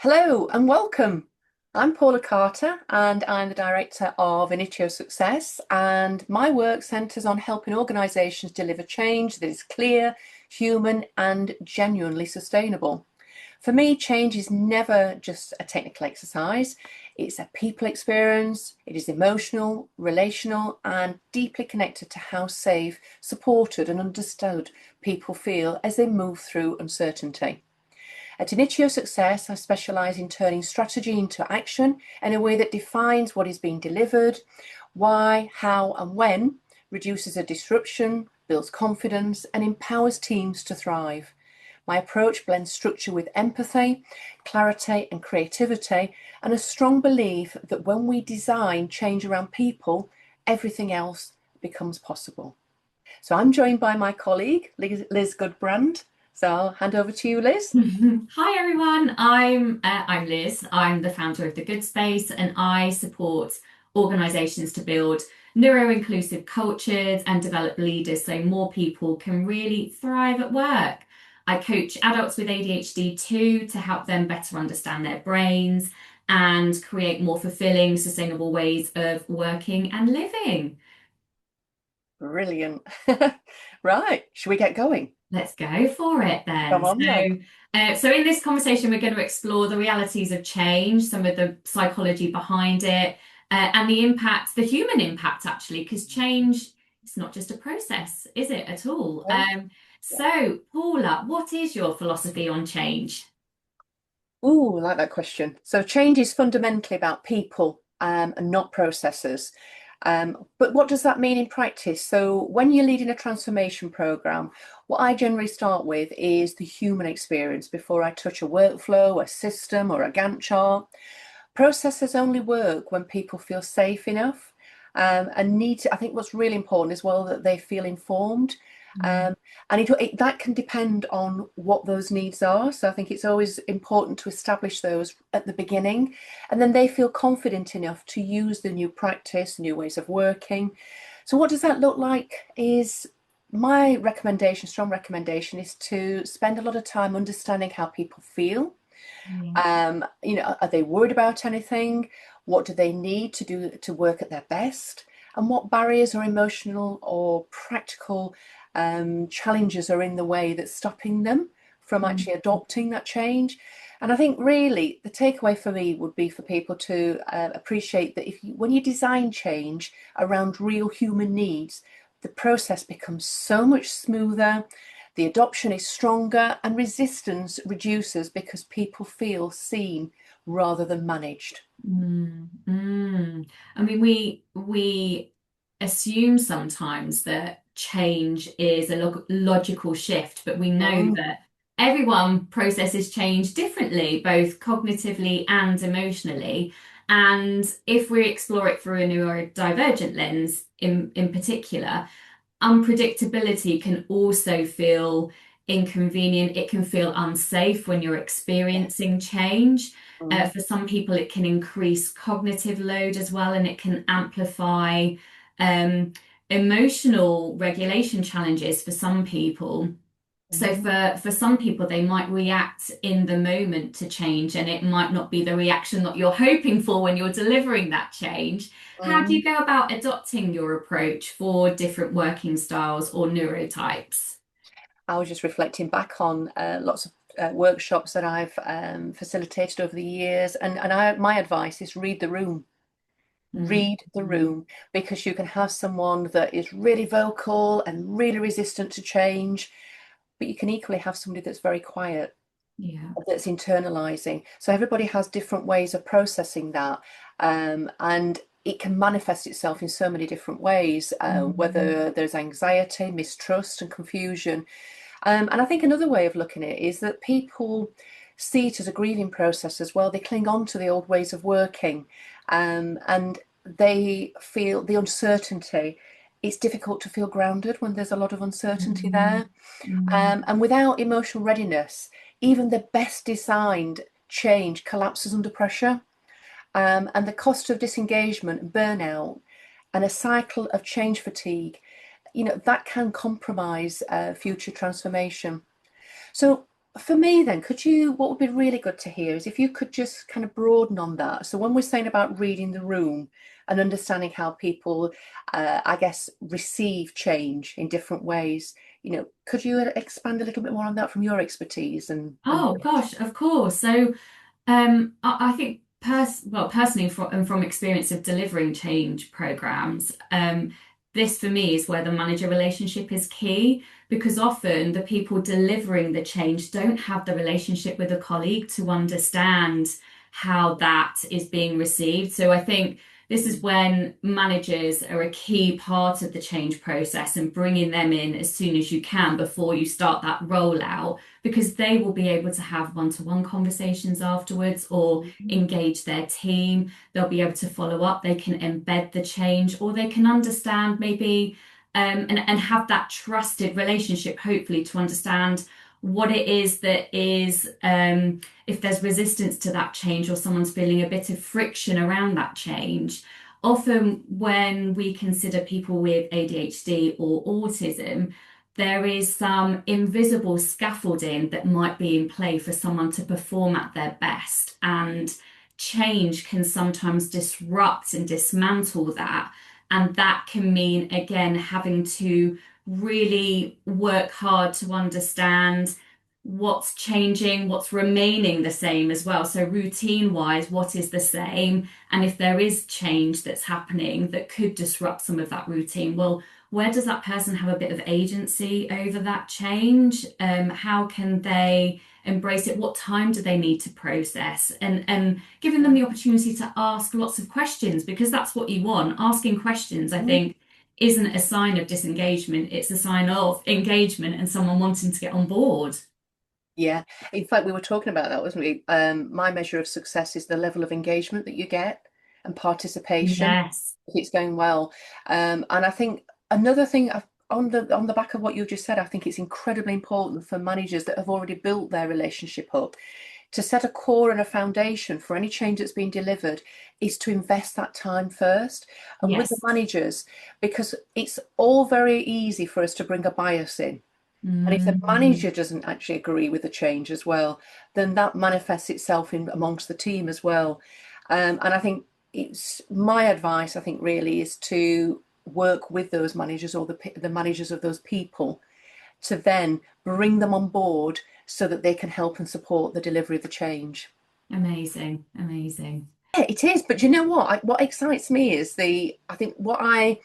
Hello and welcome. I'm Paula Carter and I'm the director of Initio Success, and my work centres on helping organisations deliver change that is clear, human and genuinely sustainable. For me, change is never just a technical exercise. It's a people experience. It is emotional, relational and deeply connected to how safe, supported and understood people feel as they move through uncertainty. At Initio Success, I specialise in turning strategy into action in a way that defines what is being delivered, why, how and when, reduces a disruption, builds confidence and empowers teams to thrive. My approach blends structure with empathy, clarity and creativity, and a strong belief that when we design change around people, everything else becomes possible. So I'm joined by my colleague, Liz Goodbrand. So I'll hand over to you, Liz. Hi everyone, I'm Liz. I'm the founder of The Good Space, and I support organisations to build neuro-inclusive cultures and develop leaders so more people can really thrive at work. I coach adults with ADHD too to help them better understand their brains and create more fulfilling, sustainable ways of working and living. Brilliant. Right, should we get going? Let's go for it Come then. on then. So in this conversation, we're going to explore the realities of change, some of the psychology behind it, and the impact, the human impact actually, because change is not just a process, is it at all? Oh, yeah. So Paula, what is your philosophy on change? Ooh, I like that question. So change is fundamentally about people and not processes. But what does that mean in practice? So when you're leading a transformation program, what I generally start with is the human experience before I touch a workflow, a system, or a Gantt chart. Processes only work when people feel safe enough and need to. I think what's really important as well that they feel informed. Mm. Um, and that can depend on what those needs are. So I think it's always important to establish those at the beginning, and then they feel confident enough to use the new practice, new ways of working. So what does that look like? Is my recommendation, strong recommendation, is to spend a lot of time understanding how people feel. Yeah. Are they worried about anything? What do they need to do to work at their best? And what barriers or emotional or practical challenges are in the way that's stopping them from Mm. actually adopting that change? And I think really the takeaway for me would be for people to appreciate that when you design change around real human needs, the process becomes so much smoother, the adoption is stronger, and resistance reduces because people feel seen rather than managed. Mm, mm. I mean, we assume sometimes that change is a logical shift, but we know Mm, that everyone processes change differently, both cognitively and emotionally. And if we explore it through a neurodivergent lens, in particular, unpredictability can also feel inconvenient. It can feel unsafe when you're yeah. experiencing change. Mm, For some people, it can increase cognitive load as well, and it can amplify um, emotional regulation challenges for some people. So mhm, for some people, they might react in the moment to change, and it might not be the reaction that you're hoping for when you're delivering that change. How do you mm. go about adopting your approach for different working styles or neurotypes? I was just reflecting back on lots of workshops that I've facilitated over the years, and my advice is read the room. Mm, Read the mm, room, because you can have someone that is really vocal and really resistant to change, but you can equally have somebody that's very quiet, yeah. that's internalizing. So everybody has different ways of processing that, and it can manifest itself in so many different ways, Mm, whether there's anxiety, mistrust, and confusion. And I think another way of looking at it is that people see it as a grieving process as well. They cling on to the old ways of working, and they feel the uncertainty. It's difficult to feel grounded when there's a lot of uncertainty mm, there. mm, And without emotional readiness, even the best designed change collapses under pressure. And the cost of disengagement, burnout, and a cycle of change fatigue, that can compromise future transformation. So, For me, then, what would be really good to hear is if you could just kind of broaden on that. So, when we're saying about reading the room and understanding how people, I guess, receive change in different ways, could you expand a little bit more on that from your expertise and Oh knowledge? gosh, of course. So I think personally from experience of delivering change programs, this for me is where the manager relationship is key because often the people delivering the change don't have the relationship with a colleague to understand how that is being received. So I think this is when managers are a key part of the change process and bringing them in as soon as you can before you start that rollout because they will be able to have one-to-one conversations afterwards or engage their team. They'll be able to follow up. They can embed the change or they can understand maybe and have that trusted relationship, hopefully, to understand what it is that is, if there's resistance to that change or someone's feeling a bit of friction around that change. Often, when we consider people with ADHD or autism, there is some invisible scaffolding that might be in play for someone to perform at their best. And change can sometimes disrupt and dismantle that. And that can mean, again, having to really work hard to understand what's changing, what's remaining the same as well. So, routine wise, what is the same? And if there is change that's happening that could disrupt some of that routine, well, where does that person have a bit of agency over that change? How can they embrace it? What time do they need to process? And giving them the opportunity to ask lots of questions because that's what you want. Asking questions, I think, isn't a sign of disengagement, it's a sign of engagement and someone wanting to get on board. Yeah, in fact, we were talking about that, wasn't we? My measure of success is the level of engagement that you get and participation Yes. if it's going well. And I think another thing on the back of what you just said, I think it's incredibly important for managers that have already built their relationship up to set a core and a foundation for any change that's being delivered is to invest that time first and with the Yes. managers because it's all very easy for us to bring a bias in. And if the Mm. manager doesn't actually agree with the change as well, then that manifests itself in amongst the team as well. And I think it's my advice, I think, really is to work with those managers or the managers of those people to then bring them on board so that they can help and support the delivery of the change. Amazing. Amazing. Yeah, it is. But you know what? What excites me is I think what I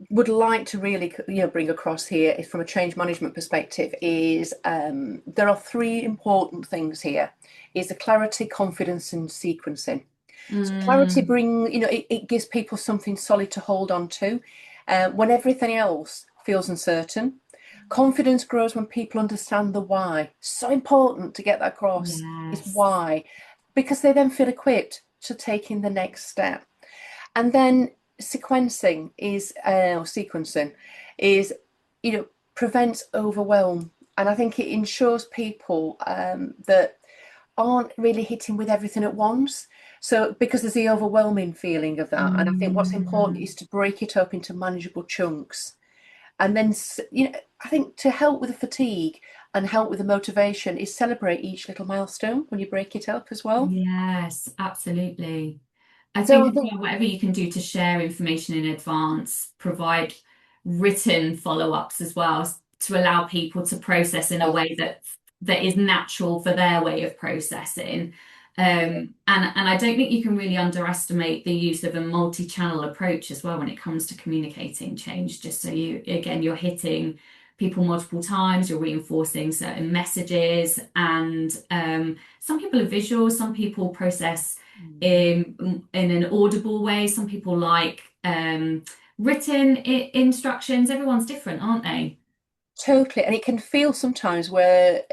would like to really bring across here is from a change management perspective is there are three important things here is the clarity, confidence and sequencing. So clarity Mm. it gives people something solid to hold on to when everything else feels uncertain. Confidence grows when people understand the why. So important to get that across is Yes. why, because they then feel equipped to taking the next step. And then sequencing is, prevents overwhelm. And I think it ensures people that aren't really hitting with everything at once. So because there's the overwhelming feeling of that. And I think what's important Mm. is to break it up into manageable chunks. And then, I think to help with the fatigue and help with the motivation is celebrate each little milestone when you break it up as well. Yes, absolutely. I So think I as think, well, whatever you can do to share information in advance, provide written follow-ups as well to allow people to process in a oh, way that is natural for their way of processing. And I don't think you can really underestimate the use of a multi-channel approach as well when it comes to communicating change. Just so you're hitting people multiple times, you're reinforcing certain messages, and some people are visual, some people process in an audible way. Some people like written instructions. Everyone's different, aren't they? totally. And it can feel sometimes where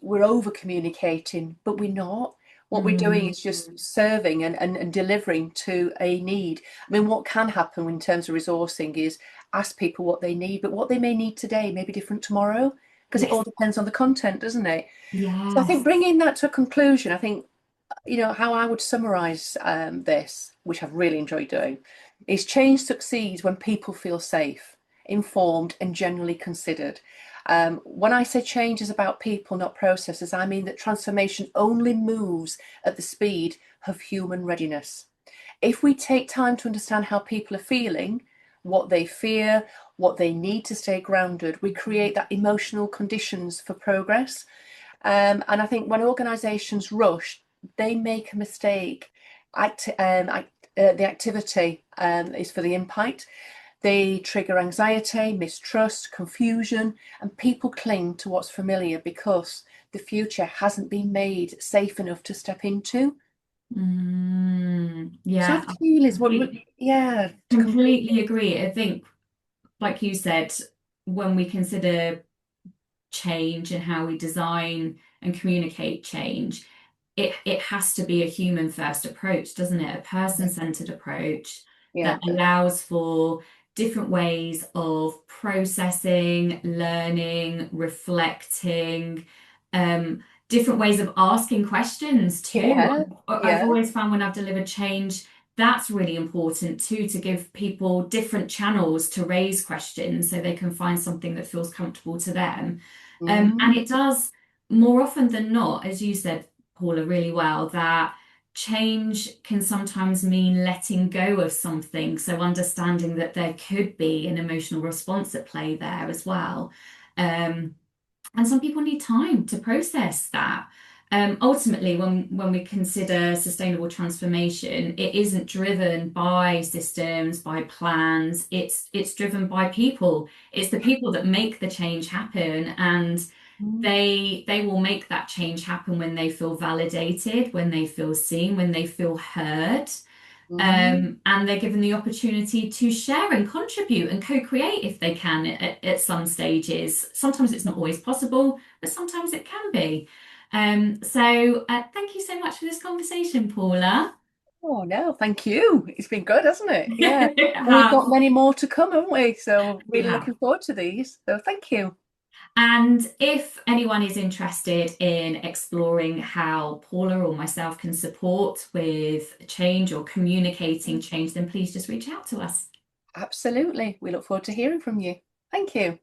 we're over communicating, but we're not. What we're doing Mm, is just serving and delivering to a need. I mean, what can happen in terms of resourcing is ask people what they need, but what they may need today may be different tomorrow because it yes, all depends on the content, doesn't it? So I think yes. bringing that to a conclusion, I think, how I would summarize this, which I've really enjoyed doing, is change succeeds when people feel safe, informed, and generally considered. When I say change is about people, not processes, I mean that transformation only moves at the speed of human readiness. If we take time to understand how people are feeling, what they fear, what they need to stay grounded, we create that emotional conditions for progress. And I think when organisations rush, they make a mistake. The activity is for the impact. They trigger anxiety, mistrust, confusion, and people cling to what's familiar because the future hasn't been made safe enough to step into. So Yeah, after you, Liz, completely, yeah, to complete. completely agree. I think, like you said, when we consider change and how we design and communicate change, it has to be a human first approach, doesn't it? A person-centered approach that Yeah, allows for different ways of processing, learning, reflecting, different ways of asking questions too. yeah, I've yeah. always found when I've delivered change, that's really important too, to give people different channels to raise questions so they can find something that feels comfortable to them. And Mm, it does more often than not, as you said, Paula, really well, that change can sometimes mean letting go of something. So understanding that there could be an emotional response at play there as well. Um, and some people need time to process that. Ultimately, when we consider sustainable transformation, it isn't driven by systems, by plans. It's driven by people. It's the people that make the change happen, and mm, they will make that change happen when they feel validated, when they feel seen, when they feel heard. mm, And they're given the opportunity to share and contribute and co-create if they can at some stages. Sometimes it's not always possible, but sometimes it can be. Thank you so much for this conversation, Paula. Oh no, thank you. It's been good, hasn't it? Yeah. It And we've got has. many more to come, haven't we? So We really have. looking forward to these. So thank you. And if anyone is interested in exploring how Paula or myself can support with change or communicating change, then please just reach out to us. Absolutely. We look forward to hearing from you. Thank you.